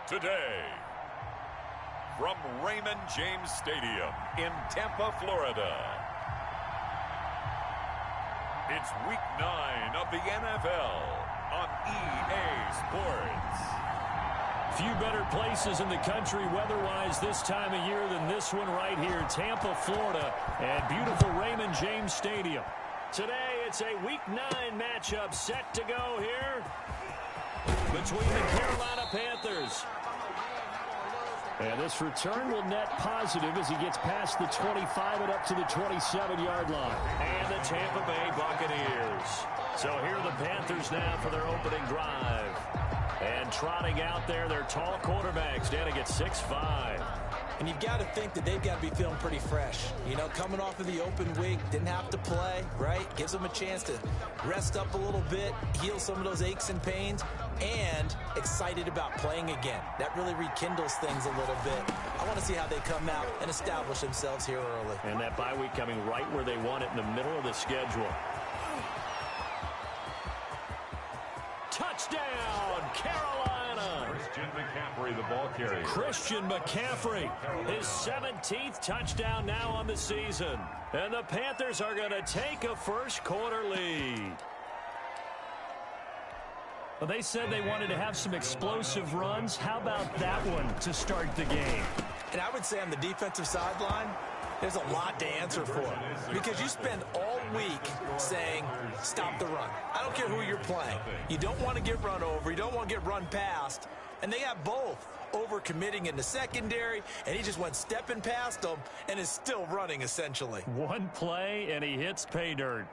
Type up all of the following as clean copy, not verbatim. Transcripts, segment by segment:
Today, from Raymond James Stadium in Tampa, Florida, it's Week 9 of the NFL on EA Sports. Few better places in the country weather-wise this time of year than this one right here, Tampa, Florida, at beautiful Raymond James Stadium. Today, it's a Week 9 matchup set to go here between the Carolina Panthers. And this return will net positive as he gets past the 25 and up to the 27-yard line. And the Tampa Bay Buccaneers. So here are the Panthers now for their opening drive. And trotting out there, their tall quarterbacks standing at 6'5". And you've got to think that they've got to be feeling pretty fresh. You know, coming off of the open week, didn't have to play, right? Gives them a chance to rest up a little bit, heal some of those aches and pains, and excited about playing again. That really rekindles things a little bit. I want to see how they come out and establish themselves here early. And that bye week coming right where they want it in the middle of the schedule. Touchdown, Carolina! Christian McCaffrey, the ball carrier. Christian McCaffrey, his 17th touchdown now on the season. And the Panthers are going to take a first quarter lead. Well, they said they wanted to have some explosive runs. How about that one to start the game? And I would say on the defensive sideline, there's a lot to answer for because you spend all week saying, stop the run. I don't care who you're playing. You don't want to get run over. You don't want to get run past. And they got both over-committing in the secondary, and he just went stepping past them and is still running, essentially. One play, and he hits pay dirt.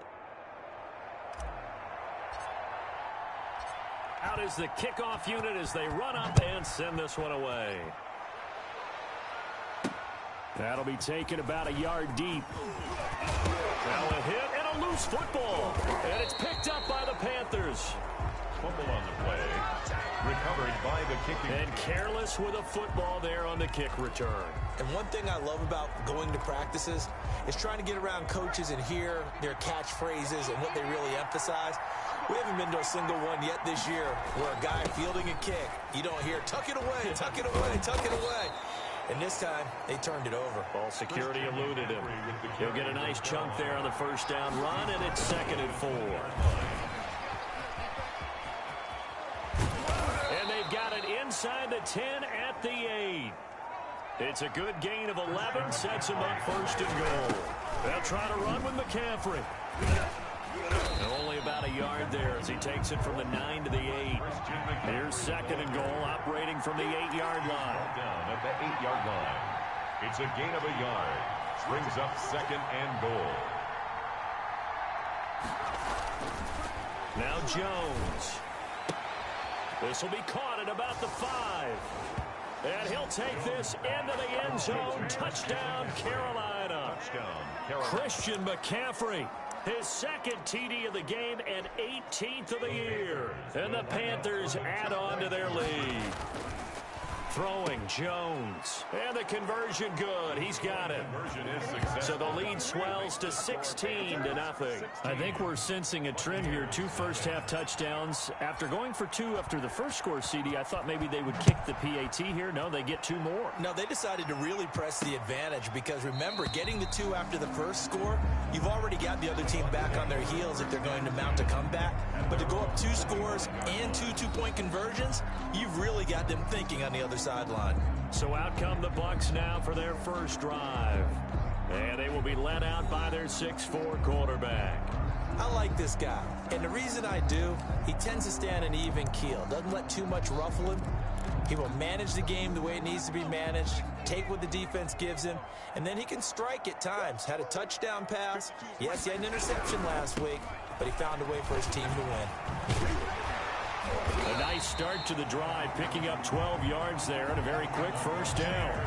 Out is the kickoff unit as they run up and send this one away. That'll be taken about a yard deep. Now a hit and a loose football. And it's picked up by the Panthers. Fumble on the play. Recovered by the kicking. And careless with a football there on the kick return. And one thing I love about going to practices is trying to get around coaches and hear their catchphrases and what they really emphasize. We haven't been to a single one yet this year where a guy fielding a kick, you don't hear, tuck it away, tuck it away, tuck it away. And this time, they turned it over. Ball security eluded him. He'll get a nice chunk there on the first down run, and it's 2nd and 4. And they've got it inside the 10 at the 8. It's a good gain of 11, sets him up 1st and goal. They'll try to run with McCaffrey. Only about a yard there as he takes it from the 9 to the 8. Here's 2nd and goal, operating from the 8-yard line. Down at the 8-yard line. It's a gain of a yard. Brings up 2nd and goal. Now Jones. This will be caught at about the 5. And he'll take this into the end zone. Touchdown, Carolina. Christian McCaffrey. His 2nd TD of the game and 18th of the year. And the Panthers add on to their lead. Throwing Jones. And the conversion good. He's got it. So the lead swells to 16-0. I think we're sensing a trend here. 2 first-half touchdowns. After going for 2 after the first score, CD, I thought maybe they would kick the PAT here. No, they get 2 more. No, they decided to really press the advantage because, remember, getting the 2 after the first score, you've already got the other team back on their heels if they're going to mount a comeback. But to go up 2 scores and 2 two-point conversions, you've really got them thinking on the other sideline. So out come the Bucs now for their first drive. And they will be led out by their 6'4" quarterback. I like this guy. And the reason I do, he tends to stay on an even keel. Doesn't let too much ruffle him. He will manage the game the way it needs to be managed, take what the defense gives him, and then he can strike at times. Had a touchdown pass. Yes, he had an interception last week, but he found a way for his team to win. A nice start to the drive, picking up 12 yards there and a very quick first down.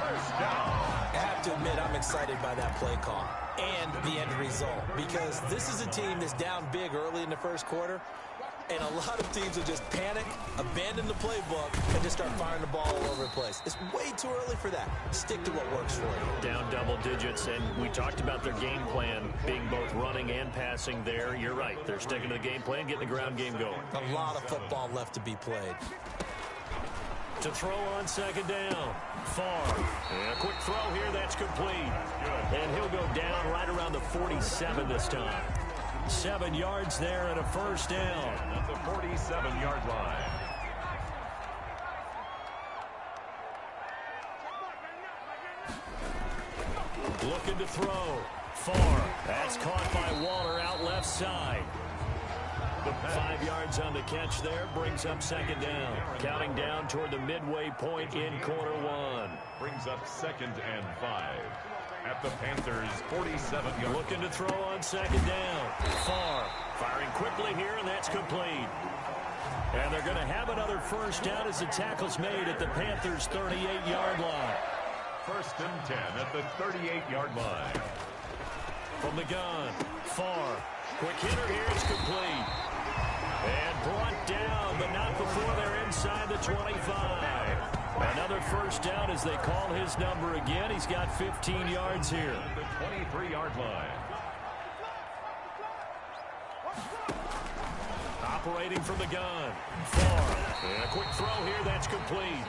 I have to admit, I'm excited by that play call and the end result because this is a team that's down big early in the first quarter, and a lot of teams will just panic, abandon the playbook, and just start firing the ball all over the place. It's way too early for that. Stick to what works for you. Down double digits, and we talked about their game plan being both running and passing there. You're right. They're sticking to the game plan, getting the ground game going. A lot of football left to be played. To throw on second down. Far. And a quick throw here. That's complete. And he'll go down right around the 47 this time. 7 yards there and a first down. At the 47-yard line. Looking to throw. Far. That's caught by Waller out left side. 5 yards on the catch there. Brings up second down. Counting down toward the midway point in quarter one. Brings up 2nd and 5. At the Panthers' 47-yard. Looking to throw on second down. Far. Firing quickly here, and that's complete. And they're going to have another first down as the tackle's made at the Panthers' 38-yard line. 1st and 10 at the 38-yard line. From the gun. Far. Quick hitter here. It's complete. And brought down, but not before they're inside the 25. Another first down as they call his number again. He's got 15 yards here. The 23-yard line. Operating from the gun. Far. And a quick throw here. That's complete.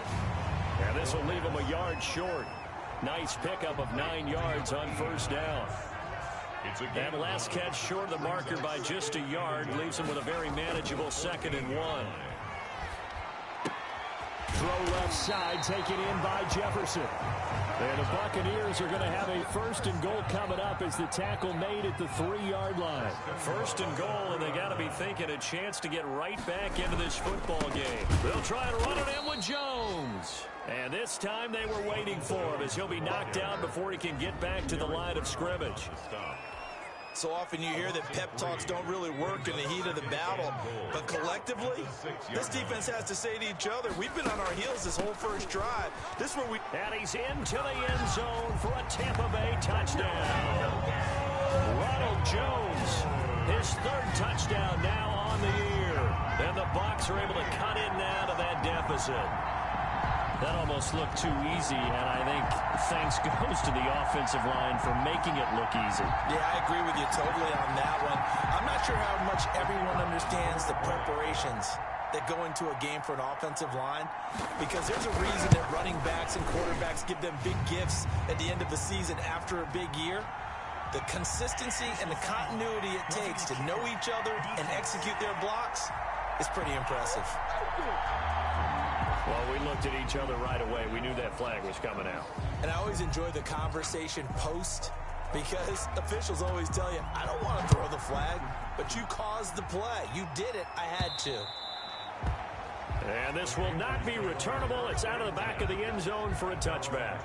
And this will leave him a yard short. Nice pickup of 9 yards on first down. That last catch short of the marker by just a yard leaves him with a very manageable 2nd and 1. Throw left side, taken in by Jefferson. And the Buccaneers are going to have a 1st and goal coming up as the tackle made at the 3-yard line. 1st and goal, and they got to be thinking a chance to get right back into this football game. They'll try and run it in with Jones. And this time they were waiting for him as he'll be knocked down before he can get back to the line of scrimmage. So often you hear that pep talks don't really work in the heat of the battle. But collectively, this defense has to say to each other, we've been on our heels this whole first drive. This is where we... And he's into the end zone for a Tampa Bay touchdown. Ronald Jones, his 3rd touchdown now on the year. And the Bucs are able to cut in now to that deficit. That almost looked too easy, and I think thanks goes to the offensive line for making it look easy. Yeah, I agree with you totally on that one. I'm not sure how much everyone understands the preparations that go into a game for an offensive line, because there's a reason that running backs and quarterbacks give them big gifts at the end of the season after a big year. The consistency and the continuity it takes to know each other and execute their blocks is pretty impressive. Well, we looked at each other right away. We knew that flag was coming out. And I always enjoy the conversation post, because officials always tell you, I don't want to throw the flag, but you caused the play. You did it. I had to. And this will not be returnable. It's out of the back of the end zone for a touchback.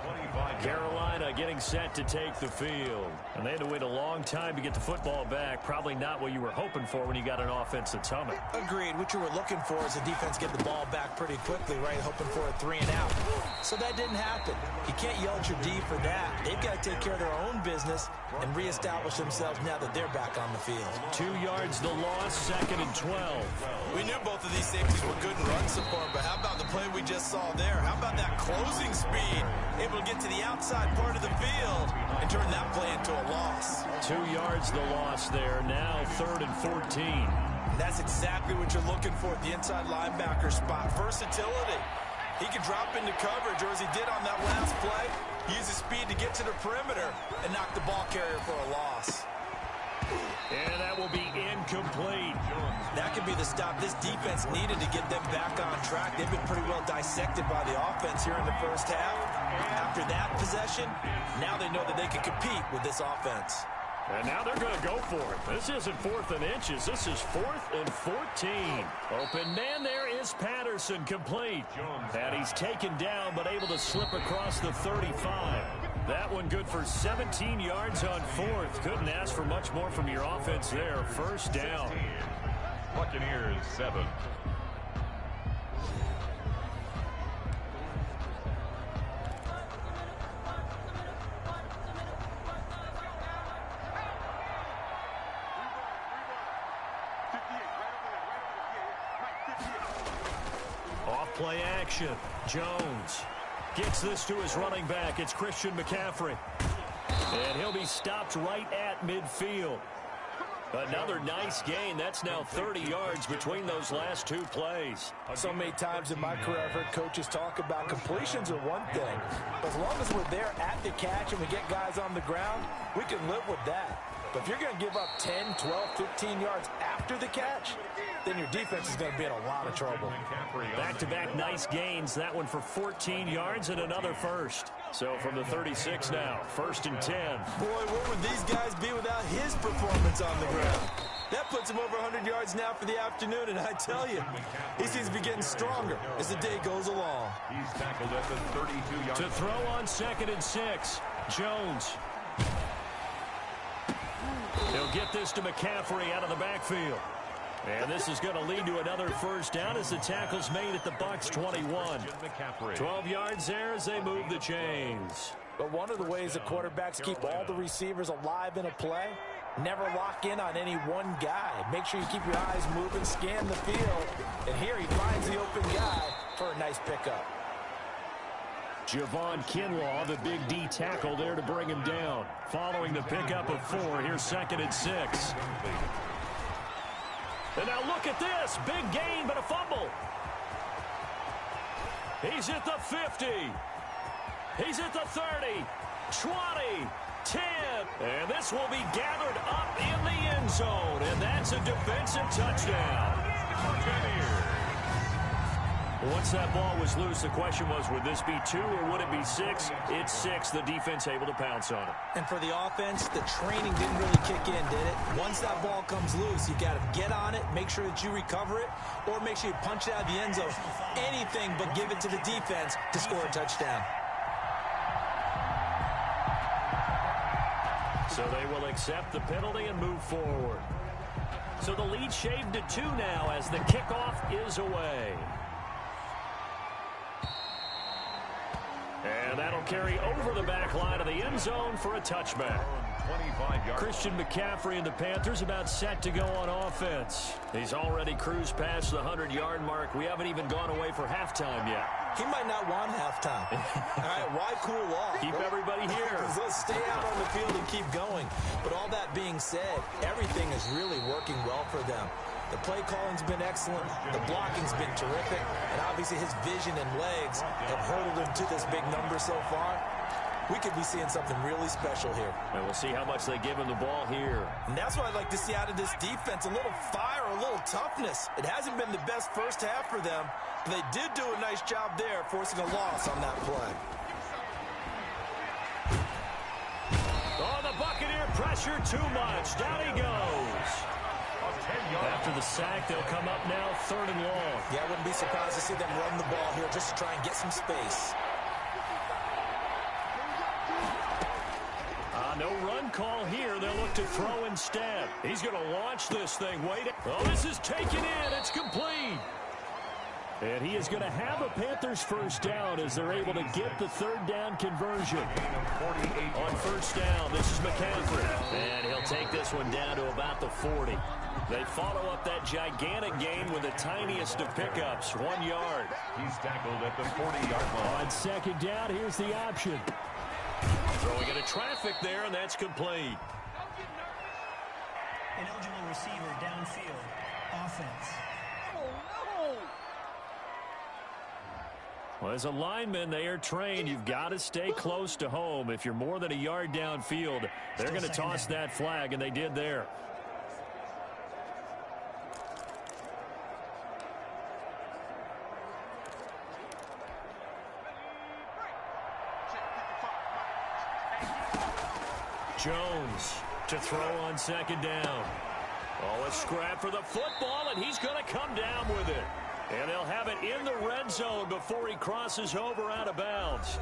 Carolina getting set to take the field. And they had to wait a long time to get the football back. Probably not what you were hoping for when you got an offense that's humming. Agreed. What you were looking for is the defense get the ball back pretty quickly, right? Hoping for a 3 and out. So that didn't happen. You can't yell at your D for that. They've got to take care of their own business and reestablish themselves now that they're back on the field. 2 yards the loss, 2nd and 12. We knew both of these safeties were good in run support, but how about the play we just saw there? How about that closing speed? Able to get to the outside part of the field and turn that play into a loss. 2 yards the loss there. Now 3rd and 14. And that's exactly what you're looking for at the inside linebacker spot. Versatility. He can drop into coverage, or as he did on that last play, use his speed to get to the perimeter and knock the ball carrier for a loss. And that will be incomplete. That could be the stop this defense needed to get them back on track. They've been pretty well dissected by the offense here in the first half. After that possession, now they know that they can compete with this offense. And now they're going to go for it. This isn't 4th and inches. This is 4th and 14. Open man there is Patterson, complete. And he's taken down but able to slip across the 35. That one good for 17 yards on 4th. Couldn't ask for much more from your offense there. First down. Buccaneers 7. Off play action. Jones gets this to his running back. It's Christian McCaffrey. And he'll be stopped right at midfield. Another nice gain. That's now 30 yards between those last two plays. So many times in my career, I've heard coaches talk about completions are one thing. But as long as we're there at the catch and we get guys on the ground, we can live with that. But if you're going to give up 10, 12, 15 yards after the catch, then your defense is going to be in a lot of trouble. Back-to-back nice gains. That one for 14 yards and another first. So from the 36 now, 1st and 10. Boy, where would these guys be without his performance on the ground? That puts him over 100 yards now for the afternoon, and I tell you, he seems to be getting stronger as the day goes along. He's tackled at the 32-yard. To throw on 2nd and 6, Jones. He'll get this to McCaffrey out of the backfield. And this is going to lead to another first down as the tackle's made at the Bucs 21. 12 yards there as they move the chains. But one of the ways the quarterbacks keep all the receivers alive in a play, never lock in on any one guy. Make sure you keep your eyes moving, scan the field. And here he finds the open guy for a nice pickup. Javon Kinlaw, the big D tackle there to bring him down. Following the pickup of 4, here's 2nd and 6. And now look at this. Big gain, but a fumble. He's at the 50. He's at the 30, 20, 10. And this will be gathered up in the end zone. And that's a defensive touchdown. Buccaneers. Once that ball was loose, the question was, would this be 2 or would it be 6? It's 6. The defense able to pounce on it. And for the offense, the training didn't really kick in, did it? Once that ball comes loose, you got to get on it, make sure that you recover it, or make sure you punch it out of the end zone. Anything but give it to the defense to score a touchdown. So they will accept the penalty and move forward. So the lead shaved to 2 now as the kickoff is away. And that'll carry over the back line of the end zone for a touchback. 25 yards. Christian McCaffrey and the Panthers about set to go on offense. He's already cruised past the 100-yard mark. We haven't even gone away for halftime yet. He might not want halftime. All right, why cool off? Keep everybody here. Let's stay out on the field and keep going. But all that being said, everything is really working well for them. The play calling's been excellent. The blocking's been terrific. And obviously his vision and legs have hurtled him to this big number so far. We could be seeing something really special here. And we'll see how much they give him the ball here. And that's what I'd like to see out of this defense. A little fire, a little toughness. It hasn't been the best first half for them, but they did do a nice job there, forcing a loss on that play. Oh, the Buccaneer pressure too much. Down he goes. After the sack, they'll come up now 3rd and long. Yeah, I wouldn't be surprised to see them run the ball here just to try and get some space. No run call here. They'll look to throw instead. He's going to launch this thing. Wait. Oh, this is taken in. It's complete. And he is going to have a Panthers first down as they're able to get the 3rd down conversion. On first down, this is McCaffrey. And he'll take this one down to about the 40. They follow up that gigantic gain with the tiniest of pickups, 1 yard. He's tackled at the 40-yard line. On 2nd down, here's the option. Throwing into traffic there, and that's complete. An eligible receiver downfield. Offense. Well, as a lineman, they are trained. You've got to stay close to home. If you're more than a yard downfield, they're going to toss that flag, and they did there. Jones to throw on 2nd down. Oh, a scrap for the football, and he's going to come down with it. And they'll have it in the red zone before he crosses over out of bounds.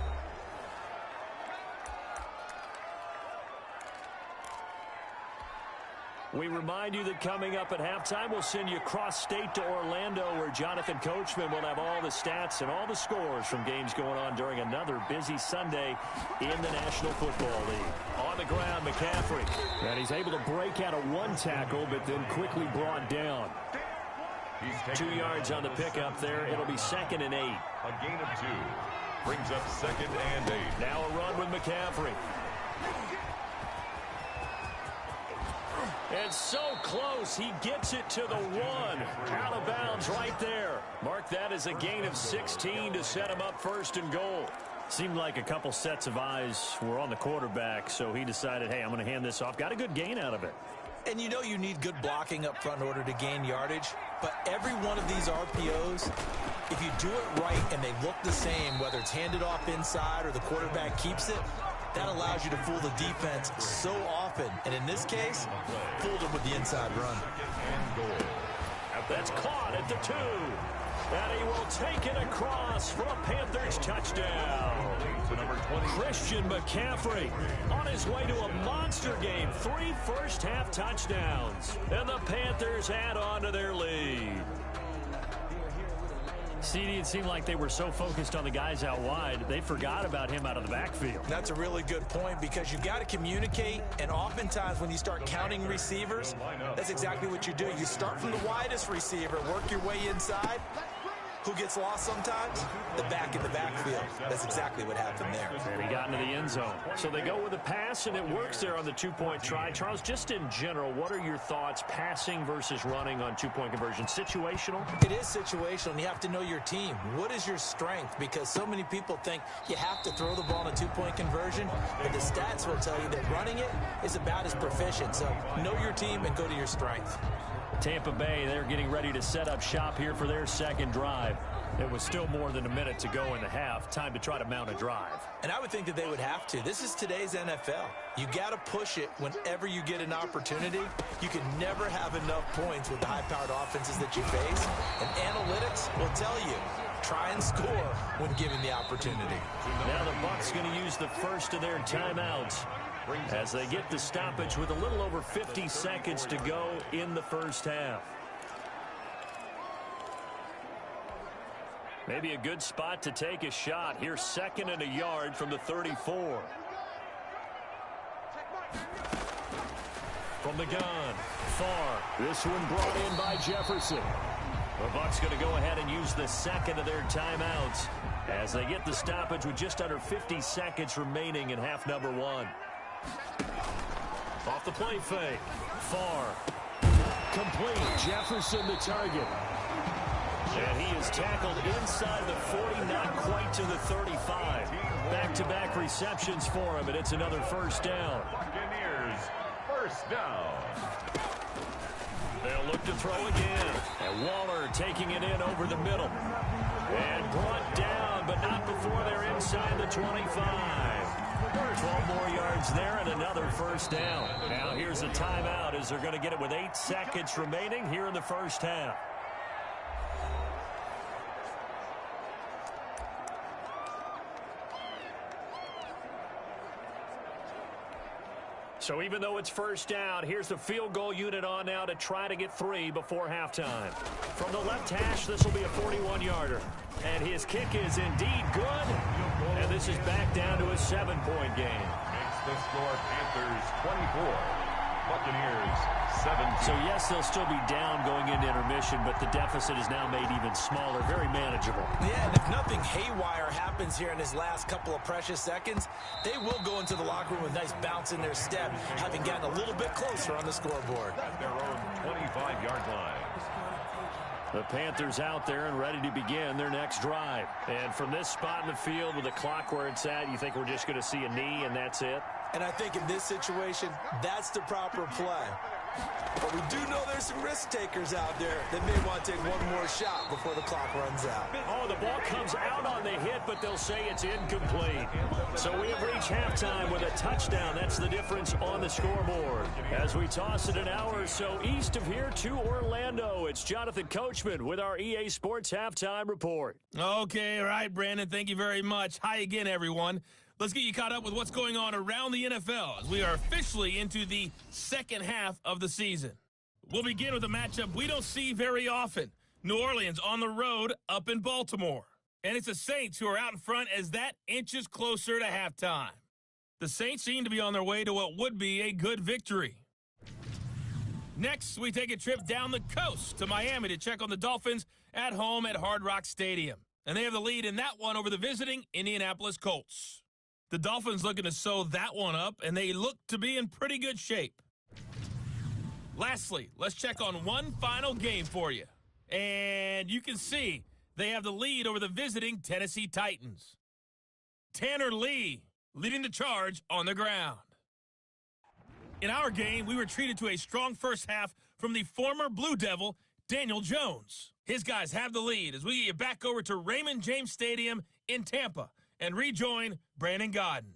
We remind you that coming up at halftime, we'll send you cross-state to Orlando, where Jonathan Coachman will have all the stats and all the scores from games going on during another busy Sunday in the National Football League. On the ground, McCaffrey. And he's able to break out of 1 tackle, but then quickly brought down. 2 yards on the pickup there. It'll be 2nd and 8. A gain of 2. Brings up 2nd and 8. Now a run with McCaffrey. And so close, he gets it to the 1. Out of bounds right there. Mark that as a gain of 16 to set him up first and goal. Seemed like a couple sets of eyes were on the quarterback, so he decided, hey, I'm going to hand this off. Got a good gain out of it. And you know you need good blocking up front in order to gain yardage, but every one of these RPOs, if you do it right and they look the same, whether it's handed off inside or the quarterback keeps it, that allows you to fool the defense so often. And in this case, fooled them with the inside run. That's caught at the 2. And he will take it across for a Panthers touchdown. Christian McCaffrey on his way to a monster game. 3 first-half touchdowns. And the Panthers add on to their lead. CD, it seemed like they were so focused on the guys out wide, they forgot about him out of the backfield. That's a really good point because you've got to communicate, and oftentimes when you start counting receivers, that's exactly what you do. You start from the widest receiver, work your way inside. Who gets lost sometimes? The back in the backfield. That's exactly what happened there. And he got into the end zone. So they go with a pass, and it works there on the 2-point try. Charles, just in general, what are your thoughts passing versus running on 2-point conversion? Situational? It is situational, and you have to know your team. What is your strength? Because so many people think you have to throw the ball in a 2-point conversion, but the stats will tell you that running it is about as proficient. So know your team and go to your strength. Tampa Bay, they're getting ready to set up shop here for their second drive. It was still more than a minute to go in the half. Time to try to mount a drive. And I would think that they would have to. This is today's NFL. You got to push it whenever you get an opportunity. You can never have enough points with the high-powered offenses that you face. And analytics will tell you, try and score when given the opportunity. Now the Bucs going to use the first of their timeouts as they get the stoppage with a little over 50 seconds to go in the first half. Maybe a good spot to take a shot. Here's 2nd and a yard from the 34. From the gun, far. This one brought in by Jefferson. The Bucs going to go ahead and use the second of their timeouts as they get the stoppage with just under 50 seconds remaining in half number 1. Off the play fake. Far. Complete. Jefferson the target. And he is tackled inside the 40, not quite to the 35. Back-to-back receptions for him, and it's another first down. Buccaneers, first down. They'll look to throw again. And Waller taking it in over the middle. And brought down, but not before they're inside the 25. 12 more yards there and another first down. Now here's a timeout as they're going to get it with 8 seconds remaining here in the first half. So even though it's first down, here's the field goal unit on now to try to get 3 before halftime. From the left hash, this will be a 41-yarder. And his kick is indeed good. And this is back down to a 7-point game. Makes the score Panthers 24. Buccaneers 17. So yes, they'll still be down going into intermission, but the deficit is now made even smaller, very manageable. Yeah, and if nothing haywire happens here in his last couple of precious seconds, they will go into the locker room with a nice bounce in their step, having gotten a little bit closer on the scoreboard. At their own 25-yard line. The Panthers out there and ready to begin their next drive. And from this spot in the field with the clock where it's at, you think we're just going to see a knee and that's it? And I think in this situation, that's the proper play. But we do know there's some risk takers out there that may want to take one more shot before the clock runs out. Oh, the ball comes out on the hit, but they'll say it's incomplete. So we have reached halftime with a touchdown. That's the difference on the scoreboard. As we toss it an hour or so east of here to Orlando, it's Jonathan Coachman with our EA Sports Halftime Report. Okay, all right, Brandon, thank you very much. Hi again, everyone. Let's get you caught up with what's going on around the NFL as we are officially into the second half of the season. We'll begin with a matchup we don't see very often. New Orleans on the road up in Baltimore. And it's the Saints who are out in front as that inches closer to halftime. The Saints seem to be on their way to what would be a good victory. Next, we take a trip down the coast to Miami to check on the Dolphins at home at Hard Rock Stadium. And they have the lead in that one over the visiting Indianapolis Colts. The Dolphins looking to sew that one up, and they look to be in pretty good shape. Lastly, let's check on one final game for you. And you can see they have the lead over the visiting Tennessee Titans. Tanner Lee leading the charge on the ground. In our game, we were treated to a strong first half from the former Blue Devil, Daniel Jones. His guys have the lead as we get back over to Raymond James Stadium in Tampa and rejoin Brandon Godden.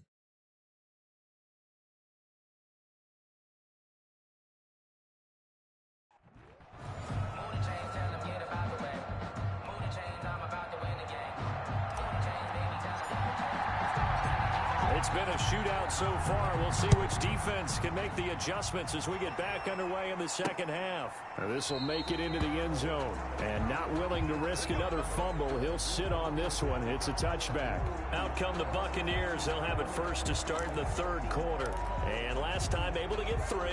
It's been a shootout so far. We'll see which defense can make the adjustments as we get back underway in the second half. This will make it into the end zone. And not willing to risk another fumble, he'll sit on this one. It's a touchback. Out come the Buccaneers. They'll have it first to start in the third quarter. And last time able to get 3.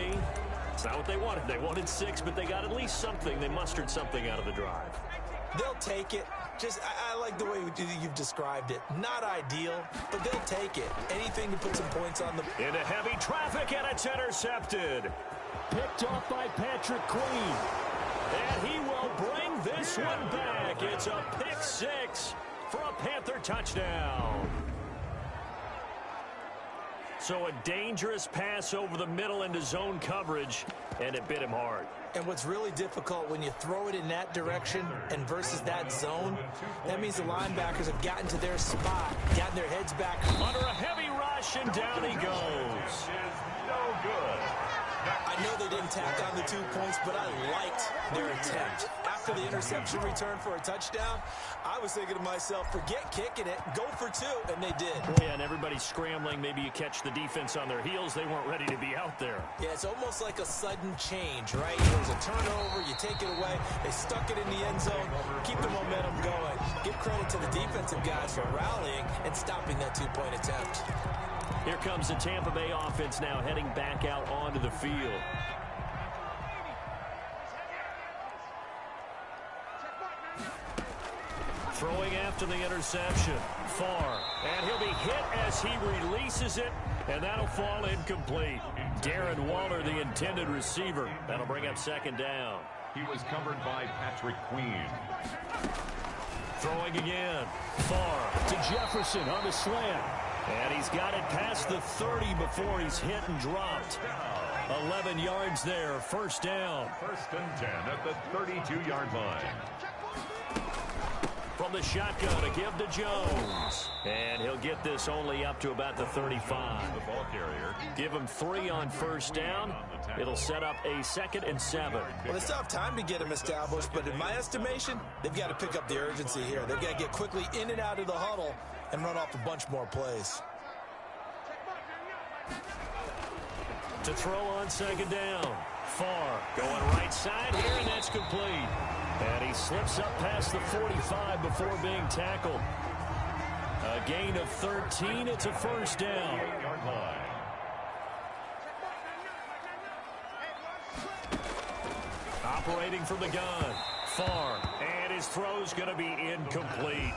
It's not what they wanted. They wanted 6, but they got at least something. They mustered something out of the drive. They'll take it. I like the way you've described it. Not ideal, but they'll take it. Anything to put some points on the... Into heavy traffic, and it's intercepted. Picked off by Patrick Queen. And he will bring this one back. It's a pick 6 for a Panther touchdown. So a dangerous pass over the middle into zone coverage, and it bit him hard. And what's really difficult when you throw it in that direction and versus that zone, that means the linebackers have gotten to their spot, gotten their heads back. Under a heavy rush, and down he goes. No good. I know they didn't tack on the 2 points, but I liked their attempt. After the interception return for a touchdown, I was thinking to myself, forget kicking it, go for 2, and they did. Yeah, and everybody's scrambling. Maybe you catch the defense on their heels. They weren't ready to be out there. Yeah, it's almost like a sudden change, right? There's a turnover, you take it away, they stuck it in the end zone, keep the momentum going. Give credit to the defensive guys for rallying and stopping that 2-point attempt. Here comes the Tampa Bay offense now heading back out onto the field. Throwing after the interception. Far. And he'll be hit as he releases it. And that'll fall incomplete. Darren Waller, the intended receiver. That'll bring up second down. He was covered by Patrick Queen. Throwing again. Far to Jefferson on the slant. And he's got it past the 30 before he's hit and dropped. 11 yards there. First down. 1st and 10 at the 32-yard line. From the shotgun, a give to Jones. And he'll get this only up to about the 35. The ball carrier. Give him 3 on first down. It'll set up a 2nd and 7. Well, it's tough time to get them established, but in my estimation, they've got to pick up the urgency here. They've got to get quickly in and out of the huddle and run off a bunch more plays. To throw on second down. Far. Going right side here, and that's complete. And he slips up past the 45 before being tackled. A gain of 13. It's a first down. 8-yard line. Operating from the gun. Far. And his throw's going to be incomplete.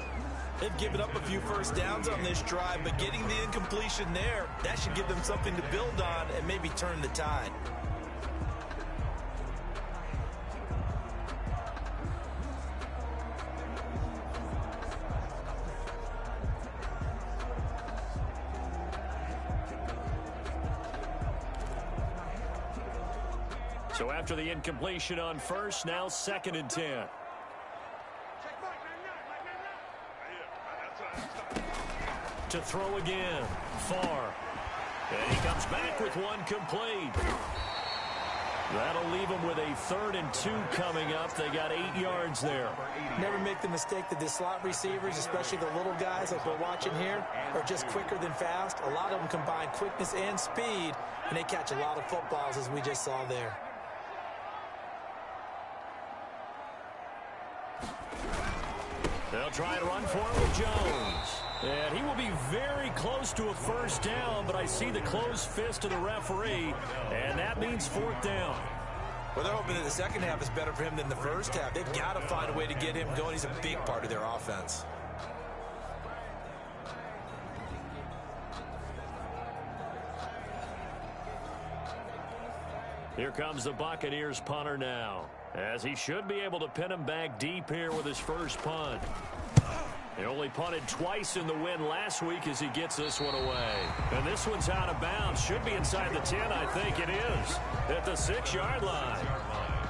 They've given up a few first downs on this drive, but getting the incompletion there, that should give them something to build on and maybe turn the tide. So after the incompletion on first, now 2nd and 10. To throw again. Far. And he comes back with one complete. That'll leave them with a 3rd and 2 coming up. They got 8 yards there. Never make the mistake that the slot receivers, especially the little guys like we're watching here, are just quicker than fast. A lot of them combine quickness and speed, and they catch a lot of footballs as we just saw there. They'll try and run for it with Jones. And he will be very close to a first down, but I see the closed fist of the referee, and that means 4th down. Well, they're hoping that the second half is better for him than the first half. They've got to find a way to get him going. He's a big part of their offense. Here comes the Buccaneers punter now, as he should be able to pin him back deep here with his first punt. He only punted twice in the win last week as he gets this one away. And this one's out of bounds. Should be inside the 10, I think it is, at the 6-yard line.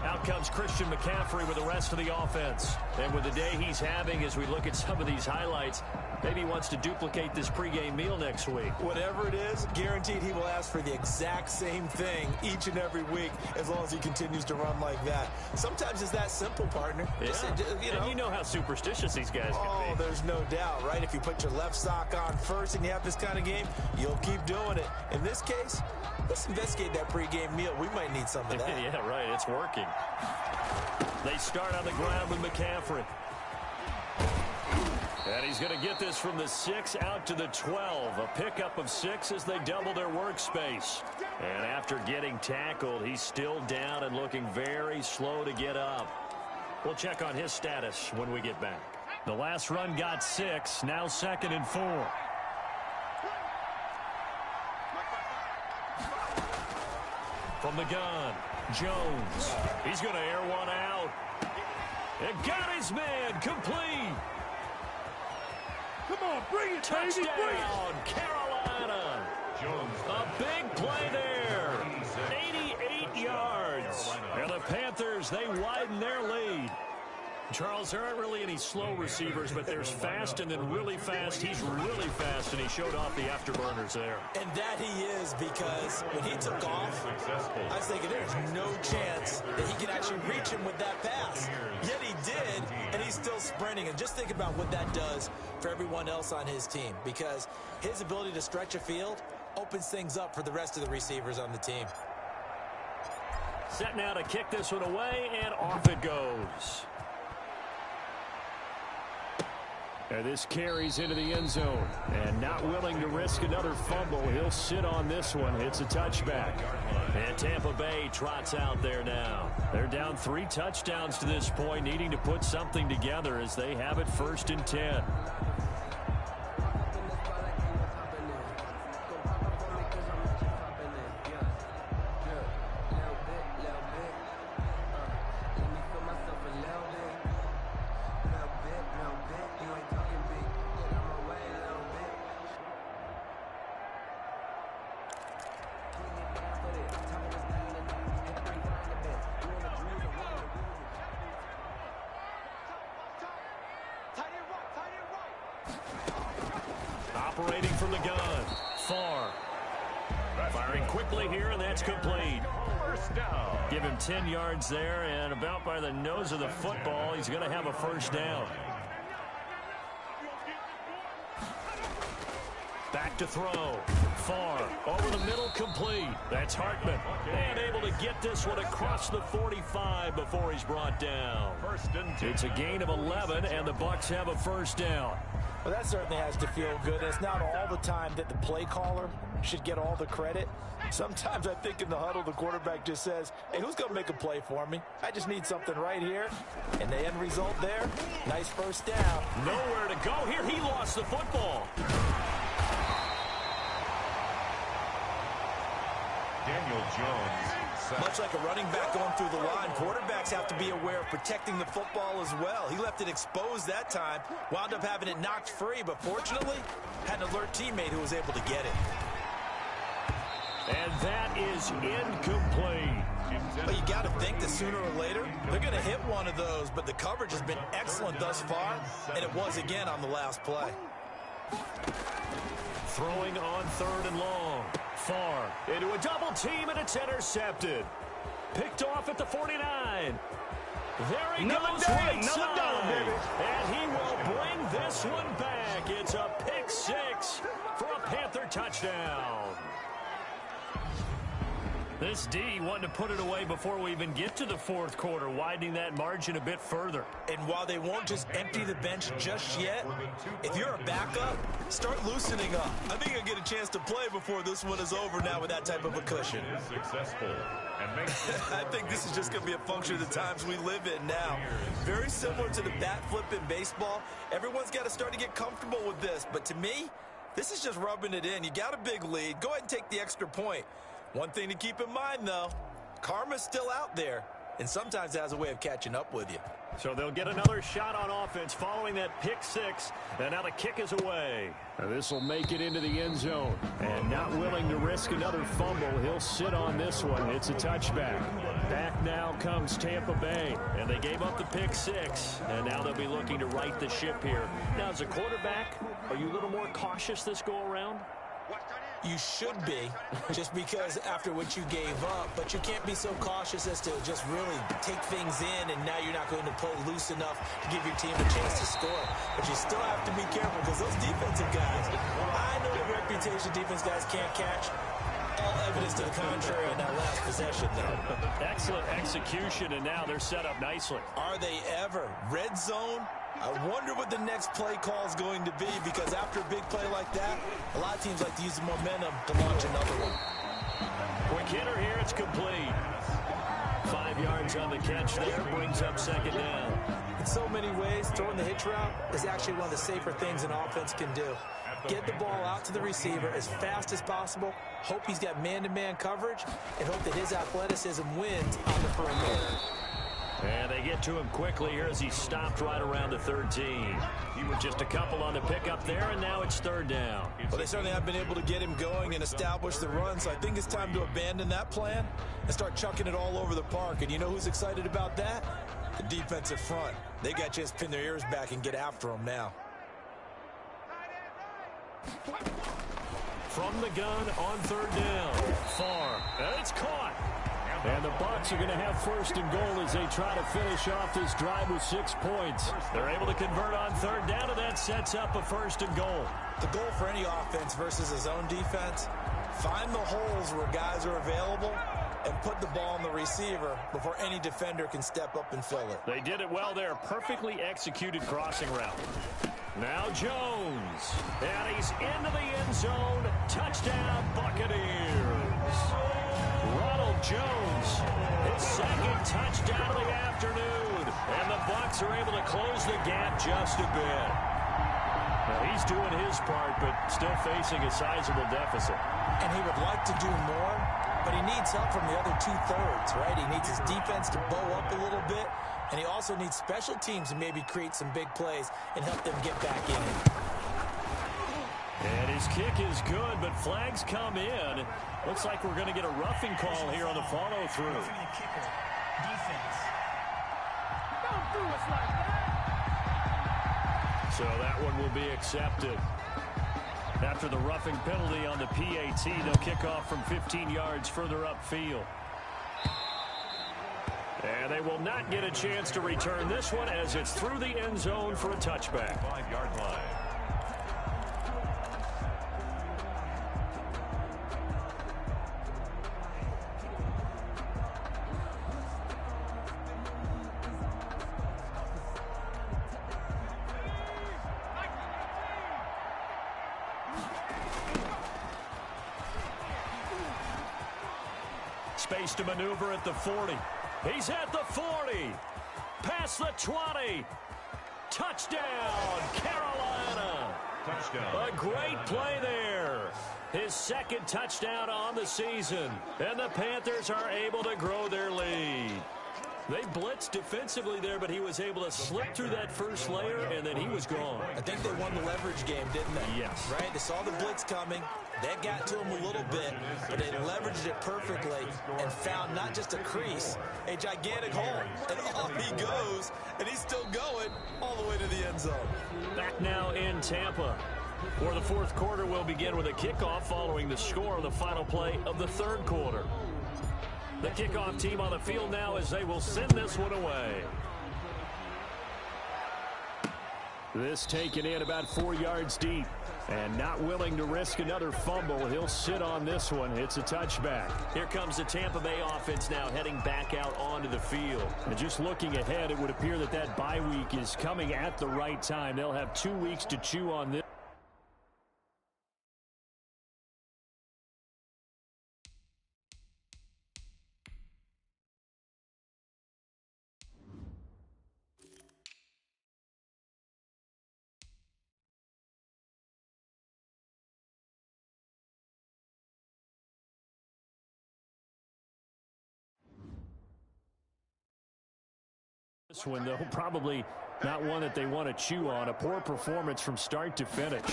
Out comes Christian McCaffrey with the rest of the offense. And with the day he's having, as we look at some of these highlights, maybe he wants to duplicate this pregame meal next week. Whatever it is, guaranteed he will ask for the exact same thing each and every week as long as he continues to run like that. Sometimes it's that simple, partner. Yeah. And you know how superstitious these guys can be. There's no doubt, right? If you put your left sock on first and you have this kind of game, you'll keep doing it. In this case, let's investigate that pregame meal. We might need some of that. Yeah, right. It's working. They start on the ground with McCaffrey. And he's going to get this from the 6 out to the 12. A pickup of 6 as they double their workspace. And after getting tackled, he's still down and looking very slow to get up. We'll check on his status when we get back. The last run got 6, now 2nd and 4. From the gun, Jones. He's going to air one out. And got his man complete. Come on, bring it, Touchdown, baby, bring it. Carolina. Jones. A big play there. 88 yards. And the Panthers, they widen their lead. Charles, there aren't really any slow receivers, but there's fast and then really fast. He's really fast, and he showed off the afterburners there. And that he is, because when he took off, I was thinking there's no chance that he could actually reach him with that pass. Yet he did, and he's still sprinting. And just think about what that does for everyone else on his team, because his ability to stretch a field opens things up for the rest of the receivers on the team. Set now to kick this one away, and off it goes. And this carries into the end zone. And not willing to risk another fumble, he'll sit on this one. It's a touchback. And Tampa Bay trots out there now. They're down 3 touchdowns to this point, needing to put something together as they have it 1st and 10. Operating from the gun. Far. Firing quickly here, and that's complete. First down. Give him 10 yards there, and about by the nose of the football, he's going to have a first down. Back to throw. Far. Over the middle, complete. That's Hartman. And able to get this one across the 45 before he's brought down. First and 10. It's a gain of 11, and the Bucs have a first down. Well, that certainly has to feel good. It's not all the time that the play caller should get all the credit. Sometimes I think in the huddle, the quarterback just says, hey, who's going to make a play for me? I just need something right here. And the end result there, nice first down. Nowhere to go here. He lost the football. Daniel Jones. Much like a running back going through the line, quarterbacks have to be aware of protecting the football as well. He left it exposed that time, wound up having it knocked free, but fortunately, had an alert teammate who was able to get it. And that is incomplete. But you got to think that sooner or later, they're going to hit one of those, but the coverage has been excellent thus far, and it was again on the last play. Throwing on 3rd and long. Far into a double team, and it's intercepted. Picked off at the 49. There he goes right side. And he will bring this one back. It's a pick 6 for a Panther touchdown. This D wanting to put it away before we even get to the 4th quarter, widening that margin a bit further. And while they won't just empty the bench just yet, if you're a backup, start loosening up. I think you'll get a chance to play before this one is over now with that type of a cushion. Successful. And I think this is just going to be a function of the times we live in now. Very similar to the bat flip in baseball. Everyone's got to start to get comfortable with this. But to me, this is just rubbing it in. You got a big lead. Go ahead and take the extra point. One thing to keep in mind, though, Karma's still out there, and sometimes has a way of catching up with you. So they'll get another shot on offense following that pick six, and now the kick is away. This will make it into the end zone, and not willing to risk another fumble, he'll sit on this one. It's a touchback. Back now comes Tampa Bay, and they gave up the pick six, and now they'll be looking to right the ship here. Now, as a quarterback, are you a little more cautious this go-around? You should be, just because after what you gave up, but you can't be so cautious as to just really take things in, and now you're not going to play loose enough to give your team a chance to score. But you still have to be careful, because those defensive guys, I know the reputation defense guys can't catch. All evidence to the contrary on that last possession, though. Excellent execution, and now they're set up nicely. Are they ever? Red zone? I wonder what the next play call is going to be, because after a big play like that, a lot of teams like to use the momentum to launch another one. Quick hitter here, it's complete. 5 yards on the catch there, brings up second down. In so many ways, throwing the hitch route is actually one of the safer things an offense can do. Get the ball out to the receiver as fast as possible, hope he's got man-to-man coverage, and hope that his athleticism wins on the perimeter. And they get to him quickly here as he stopped right around the 13. Just a couple on the pickup there, and now it's third down. Well, they certainly have been able to get him going and establish the run, so I think it's time to abandon that plan and start chucking it all over the park. And you know who's excited about that? The defensive front. They got to just pin their ears back and get after him now. From the gun on third down. Far. And it's caught. And the Bucs are going to have first and goal as they try to finish off this drive with 6 points. They're able to convert on third down, and that sets up a first and goal. The goal for any offense versus a zone defense, find the holes where guys are available and put the ball on the receiver before any defender can step up and fill it. They did it well there. Perfectly executed crossing route. Now Jones. And he's into the end zone. Touchdown, Buccaneers. Ronald Jones, his second touchdown of the afternoon. And the Bucs are able to close the gap just a bit. Now he's doing his part, but still facing a sizable deficit. And he would like to do more, but he needs help from the other two-thirds, right? He needs his defense to bow up a little bit, and he also needs special teams to maybe create some big plays and help them get back in it. And his kick is good, but flags come in. Looks like we're going to get a roughing call here on the follow-through. Defense. Don't do us like that. So that one will be accepted. After the roughing penalty on the PAT, they'll kick off from 15 yards further upfield. And they will not get a chance to return this one as it's through the end zone for a touchback. 5-yard line. Space to maneuver at the 40. He's at the 40. Past the 20. Touchdown, Carolina. Touchdown. A great play there. His second touchdown on the season. And the Panthers are able to grow their lead. They blitzed defensively there, but he was able to slip through that first layer, and then he was gone. I think they won the leverage game, didn't they? Yes. Right? They saw the blitz coming. That got to him a little bit, but they leveraged it perfectly and found not just a crease, a gigantic hole. And off he goes, and he's still going all the way to the end zone. Back now in Tampa, where the fourth quarter will begin with a kickoff following the score of the final play of the third quarter. The kickoff team on the field now as they will send this one away. This taken in about 4 yards deep. And not willing to risk another fumble. He'll sit on this one. It's a touchback. Here comes the Tampa Bay offense now heading back out onto the field. And just looking ahead, it would appear that that bye week is coming at the right time. They'll have 2 weeks to chew on this. This one, though, probably not one that they want to chew on. A poor performance from start to finish.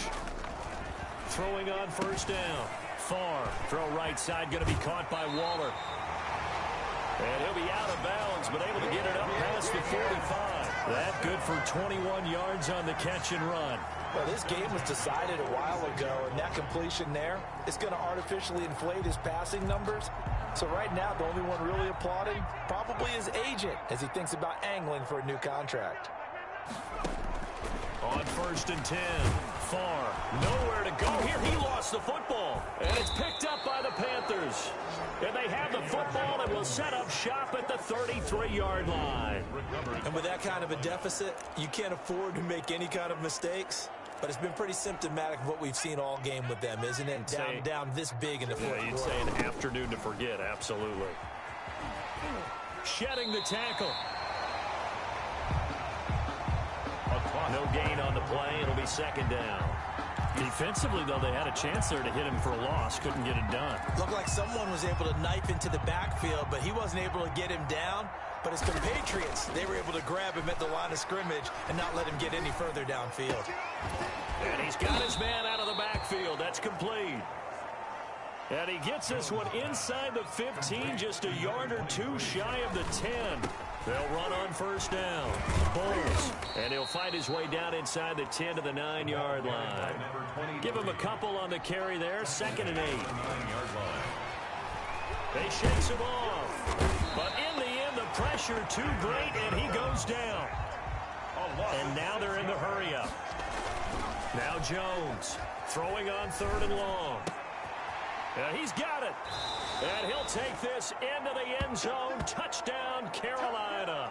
Throwing on first down. Far. Throw right side, going to be caught by Waller. And he'll be out of bounds, but able to get it up past the 45. That good for 21 yards on the catch and run. Well, this game was decided a while ago, and that completion there is going to artificially inflate his passing numbers. So right now, the only one really applauding probably his agent as he thinks about angling for a new contract. On first and 10. Far. Nowhere to go here. He lost the football. And it's picked up by the Panthers. And they have the football and will set up shop at the 33-yard line. And with that kind of a deficit, you can't afford to make any kind of mistakes. But it's been pretty symptomatic of what we've seen all game with them, isn't it? Down this big in the fourth quarter. You'd say an afternoon to forget, absolutely. Shedding the tackle. No gain on the play. It'll be second down. Defensively, though, they had a chance there to hit him for a loss. Couldn't get it done. Looked like someone was able to knife into the backfield, but he wasn't able to get him down. But his compatriots, they were able to grab him at the line of scrimmage and not let him get any further downfield. And he's got his man out of the backfield. That's complete. And he gets this one inside the 15, just a yard or two shy of the 10. They'll run on first down. Bowles. And he'll find his way down inside the 10 to the 9-yard line. Give him a couple on the carry there. 2nd and 8. They shakes him off. But in the end, the pressure too great, and he goes down. And now they're in the hurry-up. Now Jones throwing on 3rd and long. And he's got it. And he'll take this into the end zone. Touchdown, Carolina.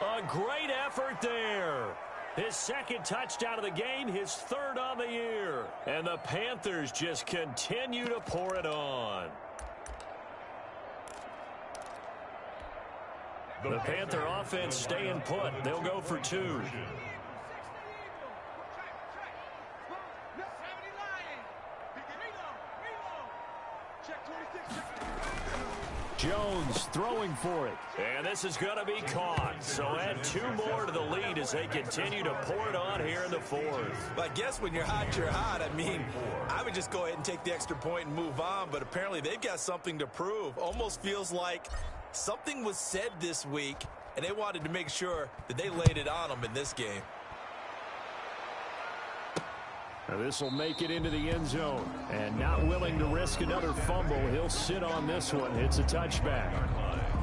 A great effort there. His 2nd touchdown of the game, his 3rd on the year. And the Panthers just continue to pour it on. The Panther offense staying put. They'll go for 2. Jones throwing for it. And this is going to be caught. So add 2 more to the lead as they continue to pour it on here in the 4th. But I guess when you're hot, you're hot. I mean, I would just go ahead and take the extra point and move on. But apparently they've got something to prove. Almost feels like something was said this week, and they wanted to make sure that they laid it on them in this game. Now this will make it into the end zone. And not willing to risk another fumble, he'll sit on this one. It's a touchback.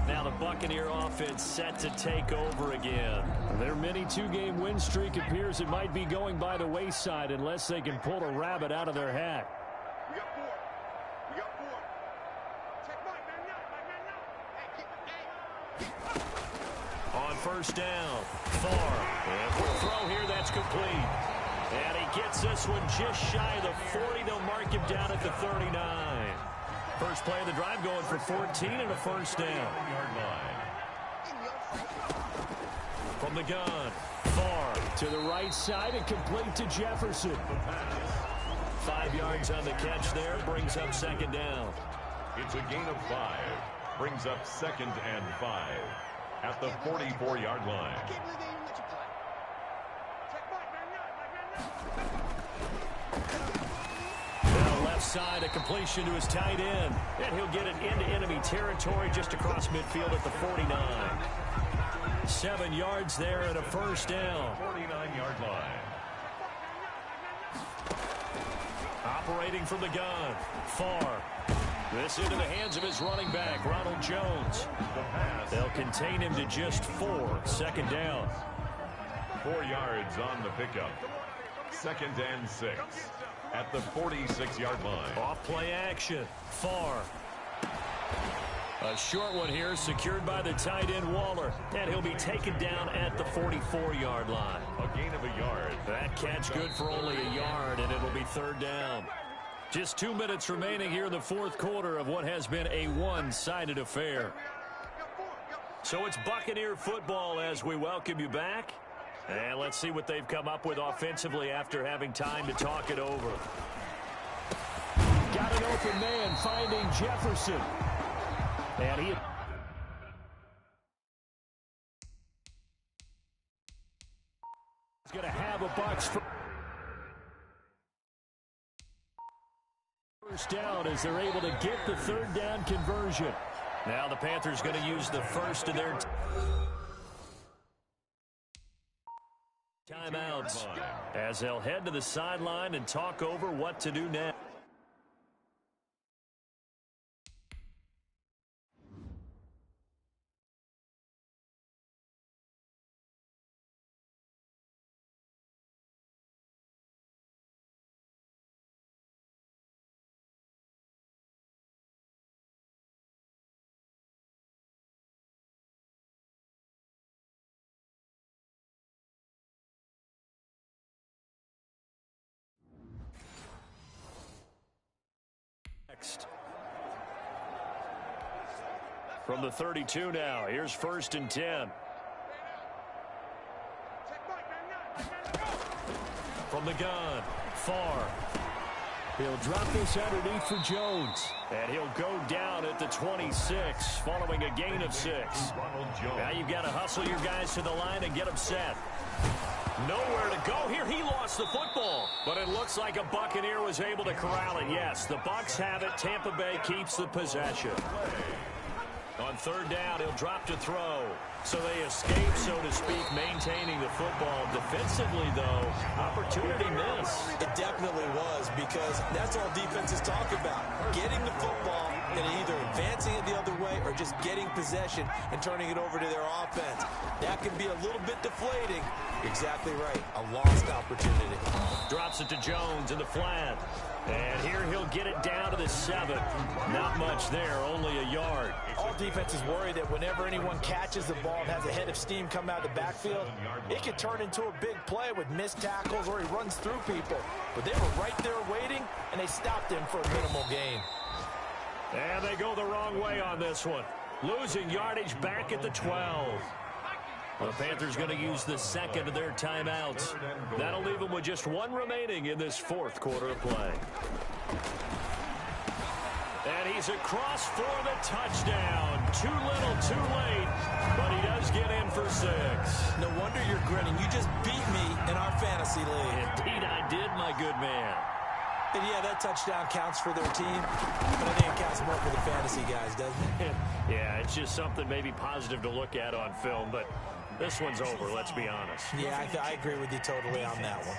Now the Buccaneer offense set to take over again. Their mini 2-game win streak appears it might be going by the wayside unless they can pull a rabbit out of their hat. On first down, Far. And for a throw here, that's complete. And he gets this one just shy of the 40. They'll mark him down at the 39. First play of the drive going for 14 and a first down. From the gun, Far to the right side and complete to Jefferson. 5 yards on the catch there, brings up 2nd down. It's a gain of 5. Brings up 2nd and 5 at the 44-yard line. Now left side, a completion to his tight end. And he'll get it into enemy territory just across midfield at the 49. 7 yards there and a first down. 49-yard line. Operating from the gun. Far. This into the hands of his running back, Ronald Jones. They'll contain him to just 4. 2nd down. 4 yards on the pickup. 2nd and 6 at the 46-yard line. Off play action. Far. A short one here, secured by the tight end Waller. And he'll be taken down at the 44-yard line. A gain of a yard. That catch good for only a yard, and it'll be 3rd down. Just 2 minutes remaining here in the 4th quarter of what has been a one-sided affair. So it's Buccaneer football as we welcome you back. And let's see what they've come up with offensively after having time to talk it over. Got an open man finding Jefferson. And he... Going to have a Bucs first down as they're able to get the third down conversion. Now the Panthers going to use the first of their timeouts as they'll head to the sideline and talk over what to do next. From the 32 now, here's 1st and 10. From the gun, far. He'll drop this underneath for Jones. And he'll go down at the 26 following a gain of 6. Now you've got to hustle your guys to the line and get them set. Nowhere to go here. He lost the football. But it looks like a Buccaneer was able to corral it. Yes, the Bucs have it. Tampa Bay keeps the possession. On 3rd down, he'll drop to throw. So they escape, so to speak, maintaining the football. Defensively, though, opportunity miss. It definitely was, because that's all defenses talk about. Getting the football and either advancing it the other way or just getting possession and turning it over to their offense. That can be a little bit deflating. Exactly right. A lost opportunity. Drops it to Jones in the flat. And here he'll get it down to the 7. Not much there, only a yard. All defenses worry that whenever anyone catches the ball and has a head of steam come out of the backfield, it could turn into a big play with missed tackles or he runs through people. But they were right there waiting, and they stopped him for a minimal gain. And they go the wrong way on this one. Losing yardage back at the 12. The Panthers going to use the second of their timeouts. That'll leave them with just 1 remaining in this 4th quarter of play. And he's across for the touchdown. Too little, too late, but he does get in for 6. No wonder you're grinning. You just beat me in our fantasy league. Indeed I did, my good man. And yeah, that touchdown counts for their team, but I think it counts more for the fantasy guys, doesn't it? Yeah, it's just something maybe positive to look at on film, but this one's over, let's be honest. Yeah, I agree with you totally on that one.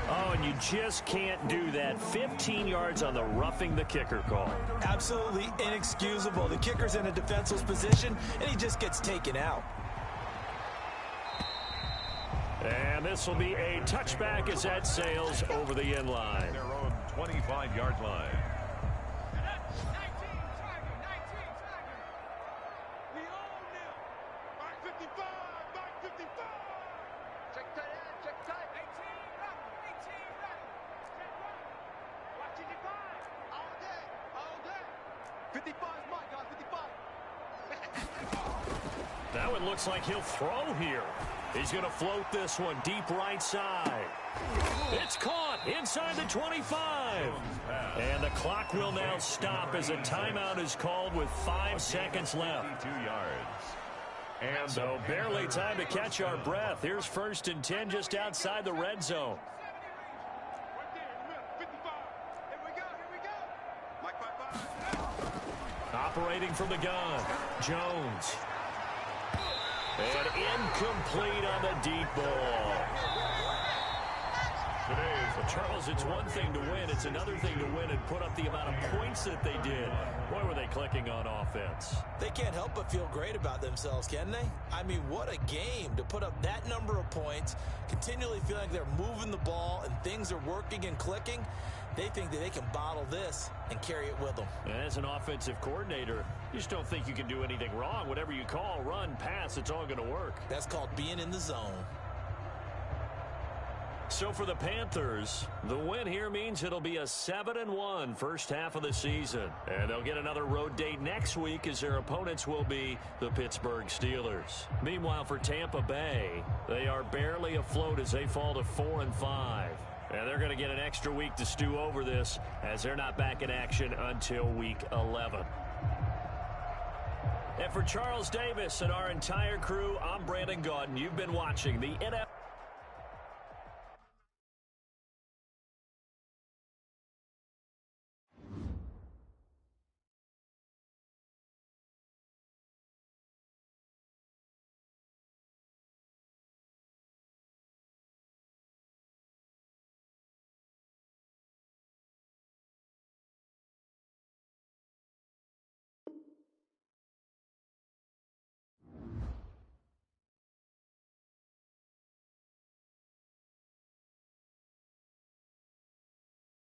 Oh, and you just can't do that. 15 yards on the roughing the kicker call. Absolutely inexcusable. The kicker's in a defenseless position, and he just gets taken out. And this will be a touchback as that sails over the end line. Their own 25-yard line. Now it looks like he'll throw here. He's going to float this one deep right side. It's caught inside the 25. And the clock will now stop as a timeout is called with 5 seconds left. 2 yards. And so barely time to catch our breath. Here's 1st and 10 just outside the red zone. Operating from the gun, Jones. And incomplete on the deep ball. Well, Charles, it's one thing to win. It's another thing to win and put up the amount of points that they did. Boy, were they clicking on offense. They can't help but feel great about themselves, can they? I mean, what a game to put up that number of points, continually feel like they're moving the ball and things are working and clicking. They think that they can bottle this and carry it with them. And as an offensive coordinator, you just don't think you can do anything wrong. Whatever you call, run, pass, it's all going to work. That's called being in the zone. So for the Panthers, the win here means it'll be a 7-1 first half of the season. And they'll get another road date next week as their opponents will be the Pittsburgh Steelers. Meanwhile, for Tampa Bay, they are barely afloat as they fall to 4-5. And they're going to get an extra week to stew over this as they're not back in action until week 11. And for Charles Davis and our entire crew, I'm Brandon Gaudin. You've been watching the NFL.